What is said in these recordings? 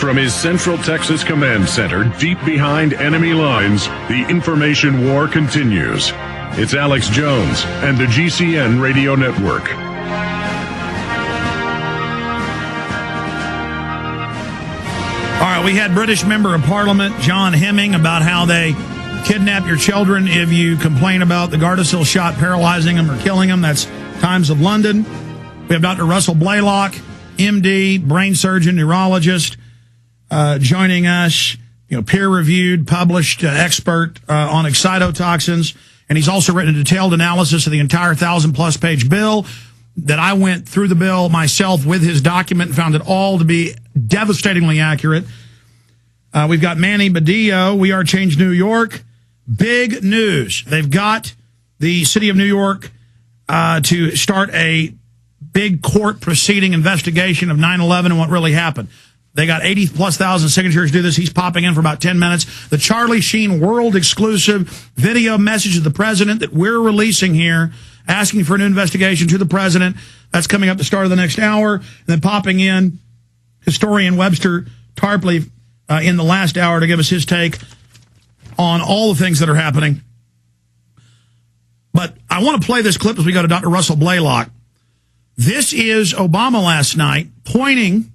From his Central Texas Command Center, deep behind enemy lines, the information war continues. It's Alex Jones and the GCN Radio Network. All right, we had British Member of Parliament John Hemming about how they kidnap your children if you complain about the Gardasil shot paralyzing them or killing them. That's Times of London. We have Dr. Russell Blaylock, MD, brain surgeon, neurologist, joining us, peer-reviewed, published expert on excitotoxins. And he's also written a detailed analysis of the entire 1,000-plus page bill that I went through the bill myself with his document and found it all to be devastatingly accurate. We've got Manny Badillo, WeAreChange New York. Big news. They've got the city of New York to start a big court proceeding investigation of 9/11 and what really happened. They got 80-plus thousand signatures to do this. He's popping in for about 10 minutes. The Charlie Sheen world-exclusive video message of the president that we're releasing here, asking for an investigation to the president. That's coming up at the start of the next hour. And then popping in, historian Webster Tarpley in the last hour to give us his take on all the things that are happening. But I want to play this clip as we go to Dr. Russell Blaylock. This is Obama last night pointing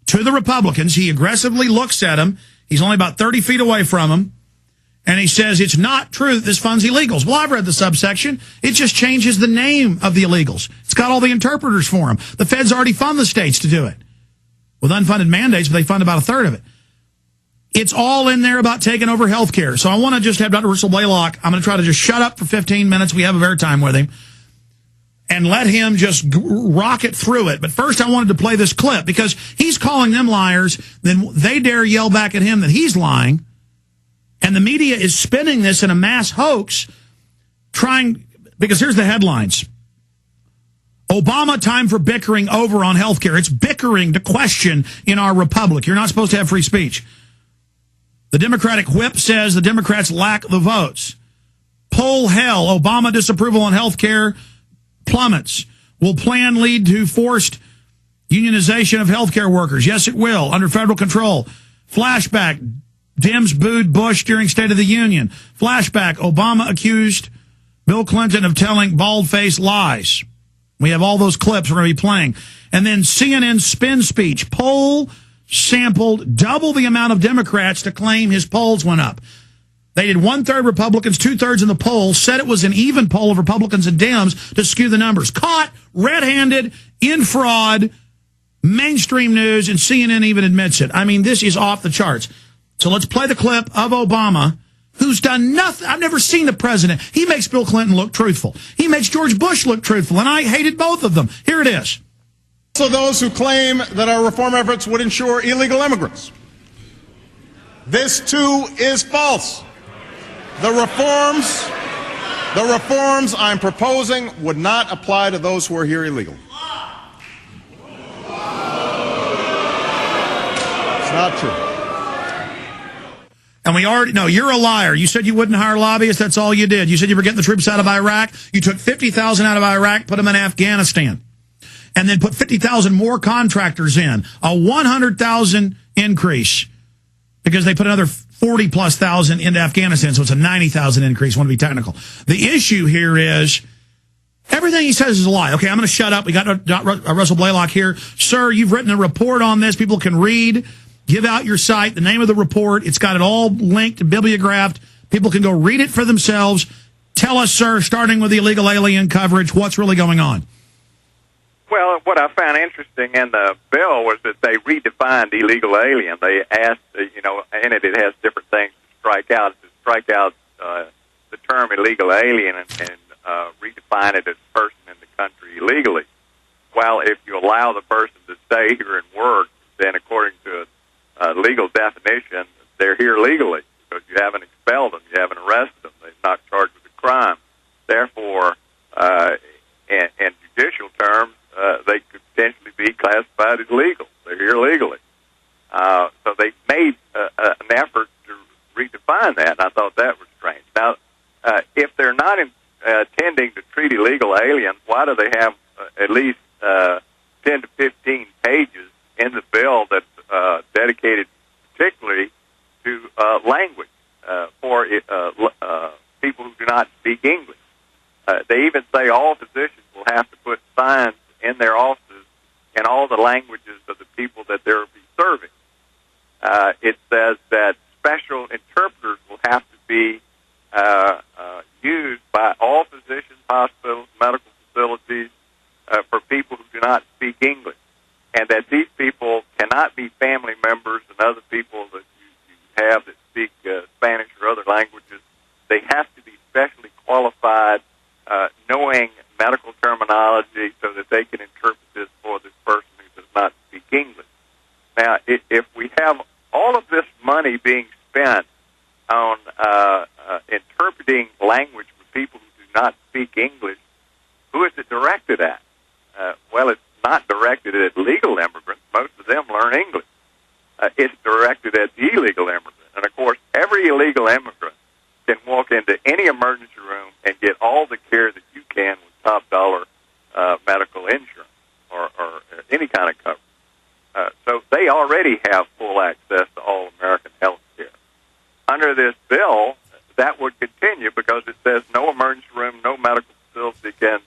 to the Republicans. He aggressively looks at them. He's only about 30 feet away from them. And he says, it's not true that this funds illegals. Well, I've read the subsection. It just changes the name of the illegals. It's got all the interpreters for them. The feds already fund the states to do it with unfunded mandates, but they fund about a third of it. It's all in there about taking over health care. So I want to just have Dr. Russell Blaylock. I'm going to try to just shut up for 15 minutes. We have a airtime with him. And let him just rocket through it. But first I wanted to play this clip because he's calling them liars. Then they dare yell back at him that he's lying. And the media is spinning this in a mass hoax, because here's the headlines. Obama, time for bickering over on health care. It's bickering to question in our republic. You're not supposed to have free speech. The Democratic whip says the Democrats lack the votes. Poll hell. Obama disapproval on health care plummets. Will plan lead to forced unionization of healthcare workers? Yes, it will, under federal control. Flashback. Dems booed Bush during State of the Union. Flashback. Obama accused Bill Clinton of telling bald-faced lies. We have all those clips we're going to be playing. And then CNN spin speech. Poll sampled double the amount of Democrats to claim his polls went up. They did 1/3 Republicans, 2/3 in the poll, said it was an even poll of Republicans and Dems to skew the numbers. Caught red-handed in fraud, mainstream news, and CNN even admits it. I mean, this is off the charts. So let's play the clip of Obama, who's done nothing. I've never seen the president. He makes Bill Clinton look truthful. He makes George Bush look truthful, and I hated both of them. Here it is. So those who claim that our reform efforts would ensure illegal immigrants. This, too, is false. The reforms I'm proposing would not apply to those who are here illegally. It's not true. And we already know you're a liar. You said you wouldn't hire lobbyists. That's all you did. You said you were getting the troops out of Iraq. You took 50,000 out of Iraq, put them in Afghanistan, and then put 50,000 more contractors in. A 100,000 increase because they put another 40-plus thousand into Afghanistan. So it's a 90,000 increase. I want to be technical. The issue here is everything he says is a lie. Okay, I'm going to shut up. We got Russell Blaylock here. Sir, you've written a report on this. People can read. Give out your site, the name of the report. It's got it all linked, bibliographed. People can go read it for themselves. Tell us, sir, starting with the illegal alien coverage, what's really going on? Well, what I found interesting in the bill was that they redefined illegal alien. They asked, in it has different things to strike out the term illegal alien and redefine it as a person in the country illegally. Well, if you allow the person to stay here and work, then according to a legal definition, they're here legally because you haven't expelled them, you haven't arrested them, they're not charged with a crime. Therefore, in judicial terms, they could potentially be classified as legal. They're here legally. So they made an effort to redefine that, and I thought that was strange. Now, if they're not intending to treat illegal aliens, why do they have at least 10 to 15 pages in the bill that dedicated particularly to language for people who do not speak English. They even say all physicians will have to put signs in their offices in all the languages of the people that they'll be serving. It says that special interpreters will have to be used by all physicians, hospitals, medical facilities for people who do not speak English, and that these people cannot be family members and other people that you have that speak Spanish or other languages. They have to be specially qualified, knowing medical terminology so that they can interpret this for this person who does not speak English. Now, if we have all of this money being spent on interpreting language for people who do not speak English, who is it directed at? Well, it's not directed at legal immigrants. Most of them learn English. It's directed at the illegal immigrant. And, of course, every illegal immigrant can walk into any emergency room and get all the care that you can with top-dollar medical insurance or any kind of coverage. So they already have full access to all American health care. Under this bill, that would continue because it says no emergency room, no medical facility can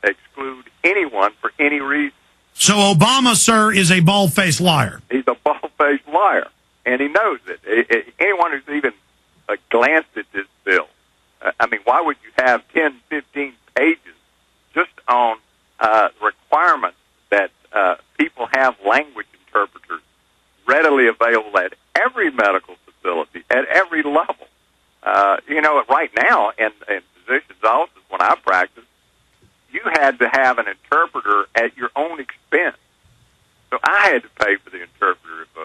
exclude anyone for any reason. So Obama, sir, is a bald-faced liar. He's a bald-faced liar, and he knows it. Anyone who's even glanced at this bill, I mean, why would you have 10, 15 pages just on requirements that people have language interpreters readily available at every medical facility, at every level? Right now in physicians' offices, when I practice, you had to have an interpreter at your own expense. So I had to pay for the interpreter if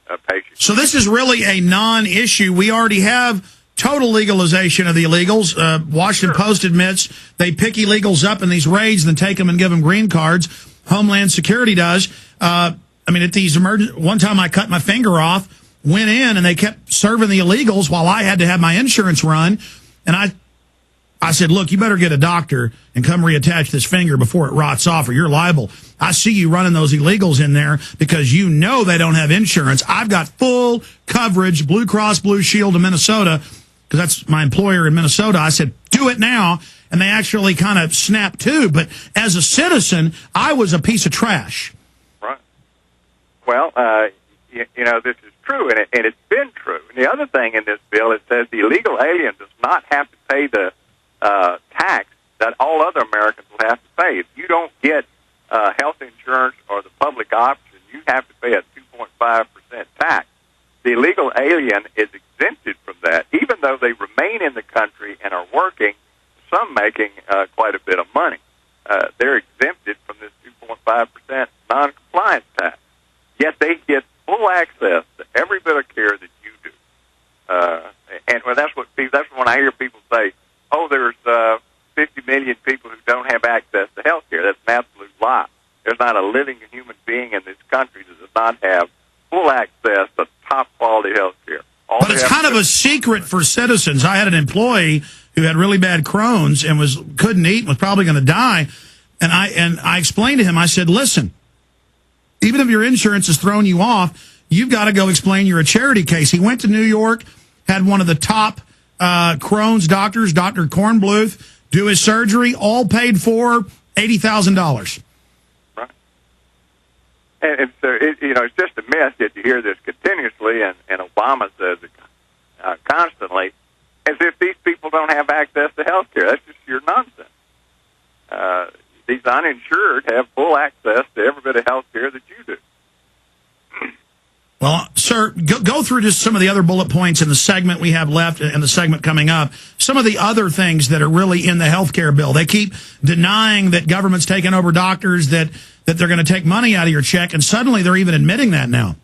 a patient. So this is really a non-issue. We already have total legalization of the illegals. Washington Post admits they pick illegals up in these raids and then take them and give them green cards. Homeland Security does. At these one time I cut my finger off, went in, and they kept serving the illegals while I had to have my insurance run. And I said, look, you better get a doctor and come reattach this finger before it rots off or you're liable. I see you running those illegals in there because you know they don't have insurance. I've got full coverage, Blue Cross Blue Shield of Minnesota, because that's my employer in Minnesota. I said, do it now. And they actually kind of snapped to. But as a citizen, I was a piece of trash. Right. Well, this is true, and it's been true. And the other thing in this bill, it says the illegal alien does not have to pay the tax that all other Americans will have to pay. If you don't get health insurance or the public option, you have to pay a 2.5% tax. The illegal alien is exempted from that, even though they remain in the country and are working, some making quite a bit of money. They're exempted from this 2.5% non-compliance tax. Yet they get full access to every bit of care that you do. That's when I hear people say, oh, there's 50 million people who don't have access to health care. That's an absolute lie. There's not a living human being in this country that does not have full access to top-quality health care. But it's kind of a secret for citizens. I had an employee who had really bad Crohn's and couldn't eat and was probably going to die. And I explained to him, I said, listen, even if your insurance has thrown you off, you've got to go explain you're a charity case. He went to New York, had one of the top Crohn's doctors, Dr. Kornbluth, do his surgery, all paid for, $80,000. Right. And so, it's just a myth that you hear this continuously, and Obama says it constantly, as if these people don't have access to health care. That's just sheer nonsense. These uninsured have full access to every bit of health care that you do. Well, sir, go through just some of the other bullet points in the segment we have left and the segment coming up. Some of the other things that are really in the health care bill. They keep denying that government's taking over doctors, that they're going to take money out of your check, and suddenly they're even admitting that now.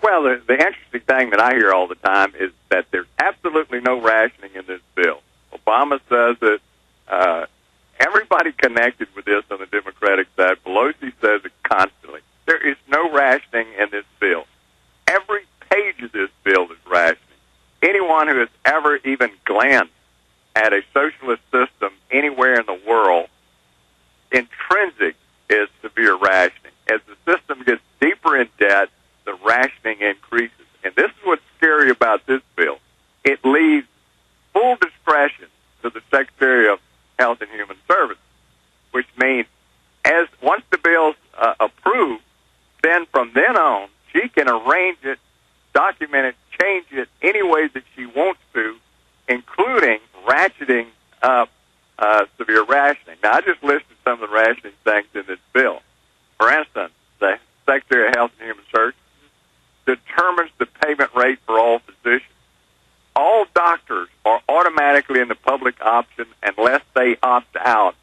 Well, the interesting thing that I hear all the time is that there's absolutely no rationing in this bill. Obama says that everybody connected with this on the Democratic side, Pelosi says it constantly. There is no rationing in this bill. Every page of this bill is rationing. Anyone who has ever even glanced at a socialist system anywhere in the world, intrinsic is severe rationing. As the system gets deeper in debt, the rationing Health and Human Services, which means once the bill's approved, then from then on, she can arrange it, document it, change it any way that she wants to, including ratcheting up severe rationing. Now, I just listed some of the rationing things in this bill. For instance, the Secretary of Health and Human Services determines the payment rate for all physicians. All doctors are automatically in the public option unless they opt out